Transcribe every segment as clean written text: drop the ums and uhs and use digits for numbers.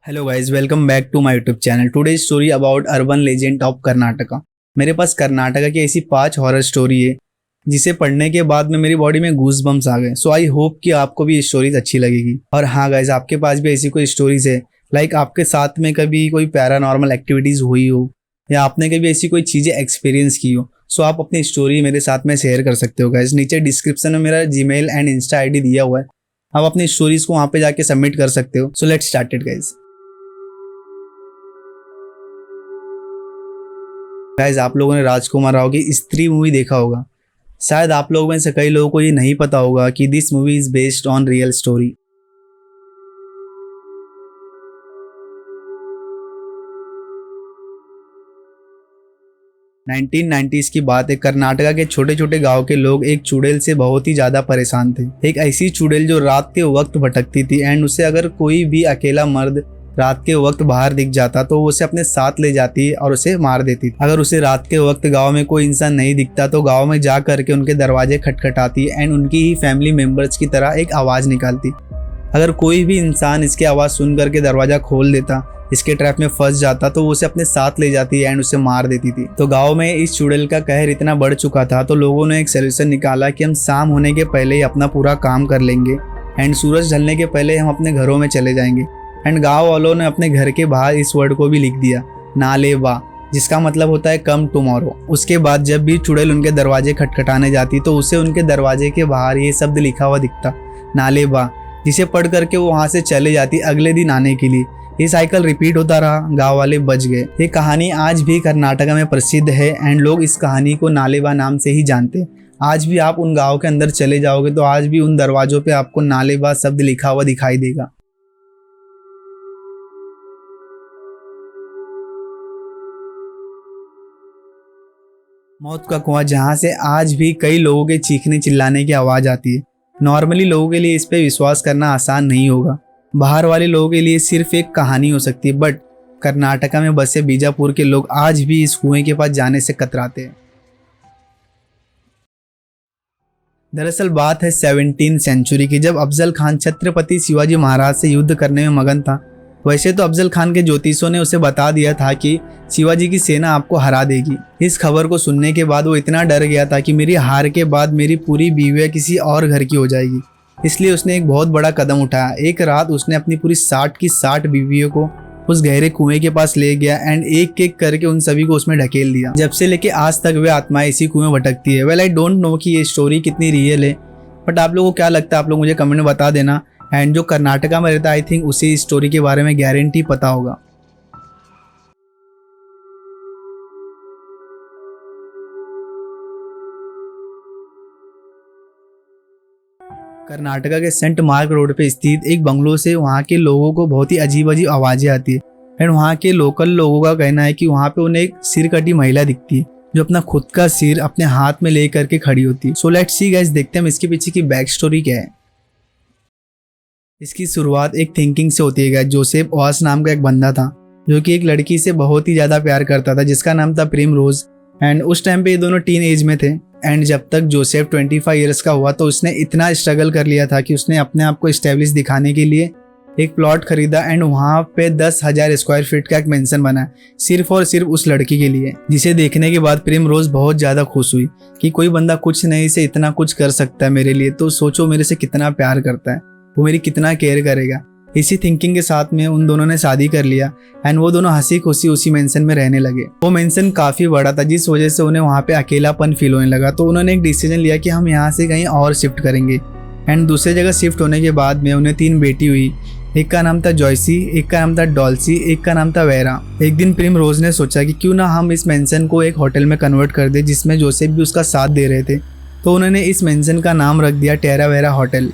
Hello guys, welcome back to my YouTube channel. Today story about urban legend of Karnataka. मेरे पास कर्नाटका की ऐसी 5 horror story है जिसे पढ़ने के बाद में मेरी बॉडी में गूज बम्स आ गए। सो आई होप कि आपको भी स्टोरीज अच्छी लगेगी। और हाँ गाइस, आपके पास भी ऐसी कोई स्टोरीज है लाइक आपके साथ में कभी कोई पैरानॉर्मल एक्टिविटीज हुई हो या आपने कभी ऐसी कोई चीजें एक्सपीरियंस की हो, सो आप अपनी स्टोरी मेरे साथ में शेयर कर सकते हो गाइस। नीचे डिस्क्रिप्शन में मेरा जीमेल एंड इंस्टा आईडी दिया हुआ है, आप अपनी स्टोरीज को वहां पे जाके सबमिट कर सकते हो। So let's start it guys. Guys, आप लोगों ने राजकुमार राव की स्त्री मूवी देखा होगा। शायद आप लोगों में से कई लोगों को ये नहीं पता होगा कि this movie is based on real story. 1990s की बात है। कर्नाटका के छोटे छोटे गांव के लोग एक चुड़ैल से बहुत ही ज्यादा परेशान थे। एक ऐसी चुड़ैल जो रात के वक्त भटकती थी एंड उसे अगर कोई भी अकेला मर्द रात के वक्त बाहर दिख जाता तो वो उसे अपने साथ ले जाती और उसे मार देती। अगर उसे रात के वक्त गांव में कोई इंसान नहीं दिखता तो गांव में जा करके उनके दरवाजे खटखटाती एंड उनकी ही फैमिली मेंबर्स की तरह एक आवाज निकालती। अगर कोई भी इंसान इसकी आवाज सुन करके दरवाजा खोल देता, इसके ट्रैप में फंस जाता तो वो उसे अपने साथ ले जाती एंड उसे मार देती थी। तो गांव में इस चुड़ैल का कहर इतना बढ़ चुका था तो लोगों ने एक सोल्यूशन निकाला कि हम शाम होने के पहले ही अपना पूरा काम कर लेंगे एंड सूरज ढलने के पहले हम अपने घरों में चले जाएंगे। एंड गांव वालों ने अपने घर के बाहर इस वर्ड को भी लिख दिया, नालेबा, जिसका मतलब होता है कम टुमारो। उसके बाद जब भी चुड़ैल उनके दरवाजे खटखटाने जाती तो उसे उनके दरवाजे के बाहर ये शब्द लिखा हुआ दिखता, नालेबा, जिसे पढ़ करके वो वहां से चले जाती अगले दिन आने के लिए। ये साइकिल रिपीट होता रहा, गांव वाले बच गए। ये कहानी आज भी कर्नाटका में प्रसिद्ध है एंड लोग इस कहानी को नालेबा नाम से ही जानते हैं। आज भी आप उन गांव के अंदर चले जाओगे तो आज भी उन दरवाजों पे आपको नालेबा शब्द लिखा हुआ दिखाई देगा। मौत का कुआं, जहां से आज भी कई लोगों के चीखने चिल्लाने की आवाज आती है। नॉर्मली लोगों के लिए इस पे विश्वास करना आसान नहीं होगा, बाहर वाले लोगों के लिए सिर्फ एक कहानी हो सकती है, बट कर्नाटका में बसे बीजापुर के लोग आज भी इस कुएं के पास जाने से कतराते हैं। दरअसल बात है 17वीं सेंचुरी की, जब अफजल खान छत्रपति शिवाजी महाराज से युद्ध करने में मगन था। वैसे तो अफजल खान के ज्योतिषों ने उसे बता दिया था कि शिवाजी की सेना आपको हरा देगी। इस खबर को सुनने के बाद वो इतना डर गया था कि मेरी हार के बाद मेरी पूरी बीवियां किसी और घर की हो जाएगी। इसलिए उसने एक बहुत बड़ा कदम उठाया। एक रात उसने अपनी पूरी 60 की 60 बीवियों को उस गहरे कुएं के पास ले गया एंड एक एक करके उन सभी को उसमें ढकेल दिया। जब से लेके आज तक वे आत्माएं इसी कुएं भटकती है। वेल, आई डोंट नो कि ये स्टोरी कितनी रियल है, बट आप लोगों को क्या लगता है, आप लोग मुझे कमेंट में बता देना। एंड जो कर्नाटका में रहता है, आई थिंक उसे इस स्टोरी के बारे में गारंटी पता होगा। कर्नाटका के सेंट मार्क रोड पे स्थित एक बंगलो से वहाँ के लोगों को बहुत ही अजीब अजीब आवाजें आती है एंड वहाँ के लोकल लोगों का कहना है कि वहाँ पे उन्हें एक सिर कटी महिला दिखती है जो अपना खुद का सिर अपने हाथ में ले करके खड़ी होती है। सो लेट्स सी गाइस, देखते हैं इसके पीछे की बैक स्टोरी क्या है। इसकी शुरुआत एक थिंकिंग से होती है। जोसेफ ओआस नाम का एक बंदा था जो कि एक लड़की से बहुत ही ज्यादा प्यार करता था जिसका नाम था प्रिम रोज। एंड उस टाइम पे ये दोनों टीन एज में थे एंड जब तक जोसेफ 25 ईयर्स का हुआ तो उसने इतना स्ट्रगल कर लिया था कि उसने अपने आप को एस्टेब्लिश दिखाने के लिए एक प्लॉट खरीदा एंड वहाँ पे 10,000 स्क्वायर फीट का एक मेंशन बना सिर्फ और सिर्फ उस लड़की के लिए, जिसे देखने के बाद प्रिम रोज बहुत ज्यादा खुश हुई कि कोई बंदा कुछ नहीं से इतना कुछ कर सकता है मेरे लिए, तो सोचो मेरे से कितना प्यार करता है, वो मेरी कितना केयर करेगा। इसी थिंकिंग के साथ में उन दोनों ने शादी कर लिया एंड वो दोनों हंसी खुशी उसी मेंशन में रहने लगे। वो मेंशन काफी बड़ा था जिस वजह से उन्हें वहाँ पे अकेलापन फील होने लगा, तो उन्होंने एक डिसीजन लिया कि हम यहाँ से कहीं और शिफ्ट करेंगे। एंड दूसरे जगह शिफ्ट होने के बाद में उन्हें 3 बेटी हुई। एक का नाम था जॉयसी, एक का नाम था डॉल्सी, एक का नाम था वेरा। एक दिन प्रिम रोज ने सोचा कि क्यों ना हम इस मेंशन को एक होटल में कन्वर्ट कर दे जिसमें जोसेफ भी उसका साथ दे रहे थे। तो उन्होंने इस मेंशन का नाम रख दिया टेरा वेरा होटल।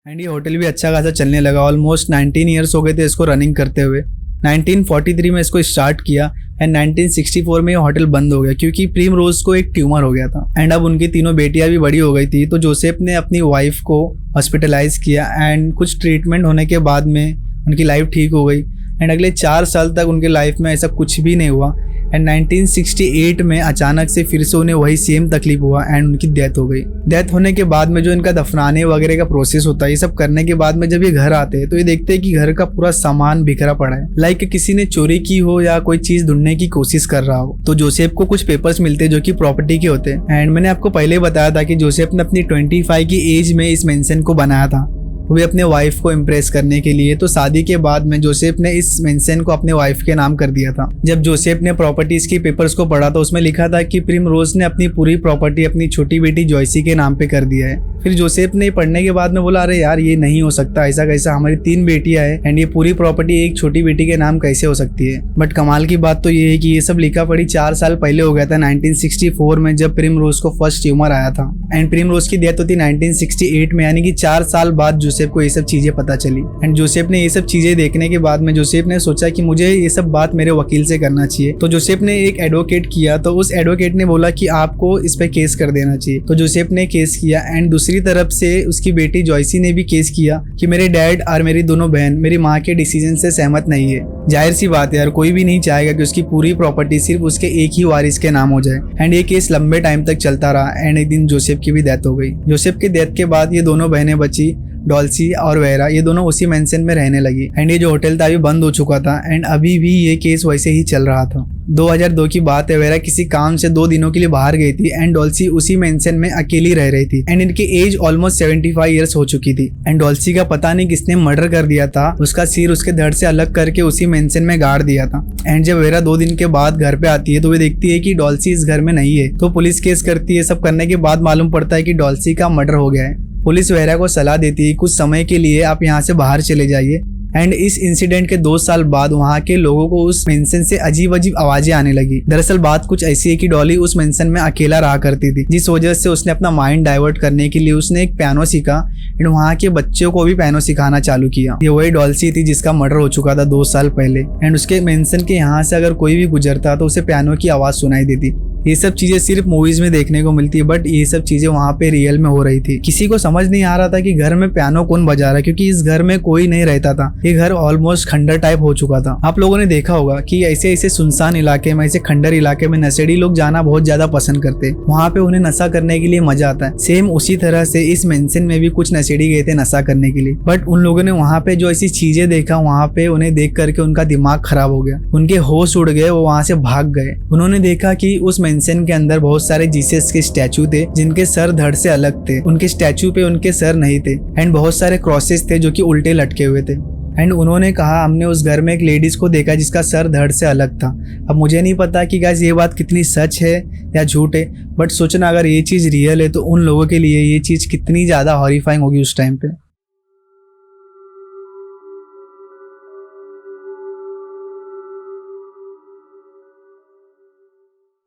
एंड ये होटल भी अच्छा खासा चलने लगा। ऑलमोस्ट 19 ईयर्स हो गए थे इसको रनिंग करते हुए। 1943 में इसको स्टार्ट किया एंड 1964 में ये होटल बंद हो गया क्योंकि प्रिम रोज को एक ट्यूमर हो गया था एंड अब उनकी तीनों बेटियां भी बड़ी हो गई थी। तो जोसेफ ने अपनी वाइफ को हॉस्पिटलाइज किया एंड कुछ ट्रीटमेंट होने के बाद में उनकी लाइफ ठीक हो गई एंड अगले 4 साल तक उनके लाइफ में ऐसा कुछ भी नहीं हुआ एंड 1968 में अचानक से फिर से उन्हें वही सेम तकलीफ हुआ एंड उनकी डेथ हो गई। डेथ होने के बाद में जो इनका दफनाने वगैरह का प्रोसेस होता है, ये सब करने के बाद में जब ये घर आते हैं तो ये देखते हैं कि घर का पूरा सामान बिखरा पड़ा है, लाइक किसी ने चोरी की हो या कोई चीज ढूंढने की कोशिश कर रहा हो। तो जोसेफ को कुछ पेपर्स मिलते हैं जो कि प्रॉपर्टी के होते हैं। एंड मैंने आपको पहले बताया था कि जोसेफ ने अपनी 25 की एज में इस मेंशन को बनाया था, वो भी अपने वाइफ को इम्प्रेस करने के लिए। तो शादी के बाद में जोसेफ ने इस मेंशन को अपने वाइफ के नाम कर दिया था। जब जोसेफ ने प्रॉपर्टीज की पेपर्स को पढ़ा तो उसमें लिखा था कि प्रिमरोज ने अपनी पूरी प्रॉपर्टी अपनी छोटी बेटी जॉयसी के नाम पे कर दिया है। फिर जोसेफ ने पढ़ने के बाद में बोला, अरे यार ये नहीं हो सकता, ऐसा कैसा, हमारी 3 बेटियां हैं एंड ये पूरी प्रॉपर्टी एक छोटी बेटी के नाम कैसे हो सकती है। बट कमाल की बात तो ये है कि ये सब लिखा पढ़ी 4 साल पहले हो गया था 1964 में, जब प्रिमरोज को फर्स्ट ट्यूमर आया था। एंड प्रिमरोज की डेथ होती 1968 में, यानी कि 4 साल बाद जोसेफ को ये सब चीजें पता चली। एंड जोसेफ ने ये सब चीजें देखने के बाद में जोसेफ ने सोचा कि मुझे ये सब बात मेरे वकील से करना चाहिए। तो जोसेफ ने एक एडवोकेट किया, तो उस एडवोकेट ने बोला कि आपको इस पे केस कर देना चाहिए। तो जोसेफ ने केस किया एंड दूसरी तरफ से उसकी बेटी जॉयसी ने भी केस किया कि मेरे डैड और मेरी दोनों बहन मेरी माँ के डिसीजन से सहमत नहीं है। जाहिर सी बात है यार, कोई भी नहीं चाहेगा कि उसकी पूरी प्रॉपर्टी सिर्फ उसके एक ही वारिस के नाम हो जाए। एंड ये केस लंबे टाइम तक चलता रहा एंड एक दिन जोसेफ की भी डेथ हो गई। जोसेफ की डेथ के बाद ये दोनों बहनें बची, डॉल्सी और वेरा, ये दोनों उसी मेंशन में रहने लगी। एंड ये जो होटल था अभी बंद हो चुका था एंड अभी भी ये केस वैसे ही चल रहा था। 2002 की बात है, वेरा किसी काम से 2 दिनों के लिए बाहर गई थी एंड डॉल्सी उसी मेंशन में अकेली रह रही थी। एंड इनकी एज ऑलमोस्ट 75 ईयर्स हो चुकी थी। एंड डॉल्सी का पता नहीं किसने मर्डर कर दिया था, उसका सिर उसके धड़ से अलग करके उसी मेंशन में गाड़ दिया था। एंड जब वेरा 2 दिन के बाद घर पे आती है तो वे देखती है कि डॉल्सी इस घर में नहीं है। तो पुलिस केस करती है। सब करने के बाद मालूम पड़ता है कि डॉल्सी का मर्डर हो गया है। पुलिस वेरा को सलाह देती है कुछ समय के लिए आप यहाँ से बाहर चले जाइए। एंड इस इंसिडेंट के 2 साल बाद वहाँ के लोगों को उस मेंशन से अजीब अजीब आवाजें आने लगी। दरअसल बात कुछ ऐसी है कि डॉली उस मेंशन में अकेला रहा करती थी, जिस वजह से उसने अपना माइंड डाइवर्ट करने के लिए उसने एक पियानो सीखा एंड वहाँ के बच्चों को भी पियानो सिखाना चालू किया। ये वही डॉल्सी थी जिसका मर्डर हो चुका था 2 साल पहले। एंड उसके मेंशन के यहाँ से अगर कोई भी गुजरता तो उसे पियानो की आवाज सुनाई देती। ये सब चीजें सिर्फ मूवीज में देखने को मिलती है, बट ये सब चीजें वहाँ पे रियल में हो रही थी। किसी को समझ नहीं आ रहा था कि घर में पियानो कौन बजा रहा है, क्योंकि इस घर में कोई नहीं रहता था। ये घर ऑलमोस्ट खंडर टाइप हो चुका था। आप लोगों ने देखा होगा कि ऐसे ऐसे सुनसान इलाके में, ऐसे खंडर इलाके में नशेड़ी लोग जाना बहुत ज्यादा पसंद करते हैं। वहाँ पे उन्हें नशा करने के लिए मजा आता है। सेम उसी तरह से इस मेंशन में भी कुछ नशेड़ी गए थे नशा करने के लिए, बट उन लोगों ने वहाँ पे जो ऐसी चीजें देखा, वहाँ पे उन्हें देख करके उनका दिमाग खराब हो गया, उनके होश उड़ गए, वो वहाँ से भाग गए। उन्होंने देखा कि उस मेंशन के अंदर बहुत सारे जीसस के स्टैचू थे जिनके सर धड़ से अलग थे। उनके स्टैचू पे उनके सर नहीं थे एंड बहुत सारे क्रॉसेस थे जो कि उल्टे लटके हुए थे। एंड उन्होंने कहा हमने उस घर में एक लेडीज को देखा जिसका सर धड़ से अलग था। अब मुझे नहीं पता कि गाइस ये बात कितनी सच है या झूठ है, बट सोचना अगर ये चीज रियल है तो उन लोगों के लिए ये चीज कितनी ज्यादा हॉरिफाइंग होगी उस टाइम पे।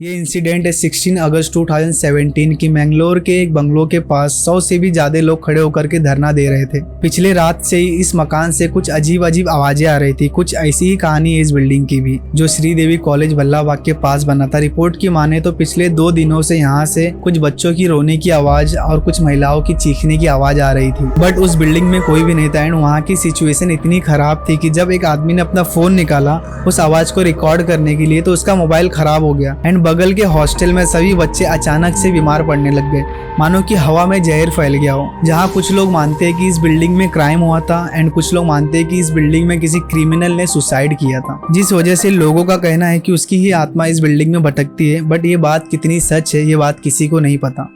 ये इंसिडेंट है 16 अगस्त 2017 की मैंगलोर के एक बंगलो के पास 100 से भी ज्यादा लोग खड़े होकर के धरना दे रहे थे। पिछले रात से ही इस मकान से कुछ अजीब अजीब आवाजें आ रही थी। कुछ ऐसी ही कहानी है इस बिल्डिंग की भी, जो श्रीदेवी कॉलेज भल्लाबाग के पास बना था। रिपोर्ट की माने तो पिछले 2 दिनों से यहाँ से कुछ बच्चों की रोने की आवाज और कुछ महिलाओं की चीखने की आवाज आ रही थी, बट उस बिल्डिंग में कोई भी नहीं था। एंड वहाँ की सिचुएशन इतनी खराब थी कि जब एक आदमी ने अपना फोन निकाला उस आवाज को रिकॉर्ड करने के लिए तो उसका मोबाइल खराब हो गया। एंड बगल के हॉस्टल में सभी बच्चे अचानक से बीमार पड़ने लग गए, मानो कि हवा में जहर फैल गया हो। जहां कुछ लोग मानते हैं कि इस बिल्डिंग में क्राइम हुआ था एंड कुछ लोग मानते हैं कि इस बिल्डिंग में किसी क्रिमिनल ने सुसाइड किया था, जिस वजह से लोगों का कहना है कि उसकी ही आत्मा इस बिल्डिंग में भटकती है। बट ये बात कितनी सच है ये बात किसी को नहीं पता।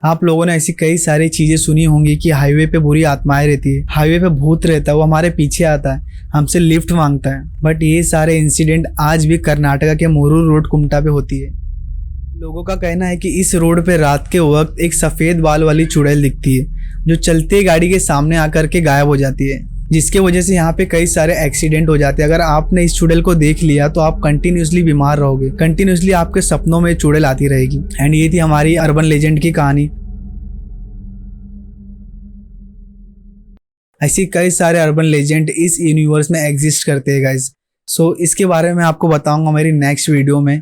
आप लोगों ने ऐसी कई सारी चीजें सुनी होंगी कि हाईवे पे बुरी आत्माएं रहती है, हाईवे पे भूत रहता है, वो हमारे पीछे आता है, हमसे लिफ्ट मांगता है। बट ये सारे इंसिडेंट आज भी कर्नाटका के मोरूर रोड कुमटा पे होती है। लोगों का कहना है कि इस रोड पे रात के वक्त एक सफेद बाल वाली चुड़ैल दिखती है जो चलते गाड़ी के सामने आकर के गायब हो जाती है, जिसके वजह से यहाँ पे कई सारे एक्सीडेंट हो जाते हैं। अगर आपने इस चुड़ैल को देख लिया तो आप कंटिन्यूसली बीमार रहोगे, कंटिन्यूसली आपके सपनों में चुड़ैल आती रहेगी। एंड ये थी हमारी अर्बन लेजेंड की कहानी। ऐसी कई सारे अर्बन लेजेंड इस यूनिवर्स में एग्जिस्ट करते हैं गाइज। सो इसके बारे में आपको बताऊंगा मेरी नेक्स्ट वीडियो में।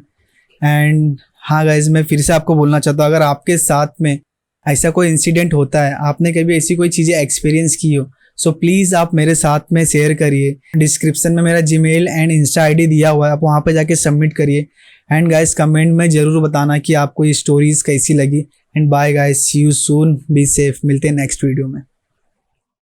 एंड हाँ गाइज, मैं फिर से आपको बोलना चाहता हूँ, अगर आपके साथ में ऐसा कोई इंसिडेंट होता है, आपने कभी ऐसी कोई चीज़ें एक्सपीरियंस की हो, सो प्लीज़ आप मेरे साथ में शेयर करिए। डिस्क्रिप्शन में मेरा जीमेल एंड इंस्टा आईडी दिया हुआ है, आप वहाँ पे जाके सबमिट करिए। एंड गाइस कमेंट में ज़रूर बताना कि आपको ये स्टोरीज़ कैसी लगी। And bye guys, see you soon, be safe, मिलते हैं नेक्स्ट वीडियो में।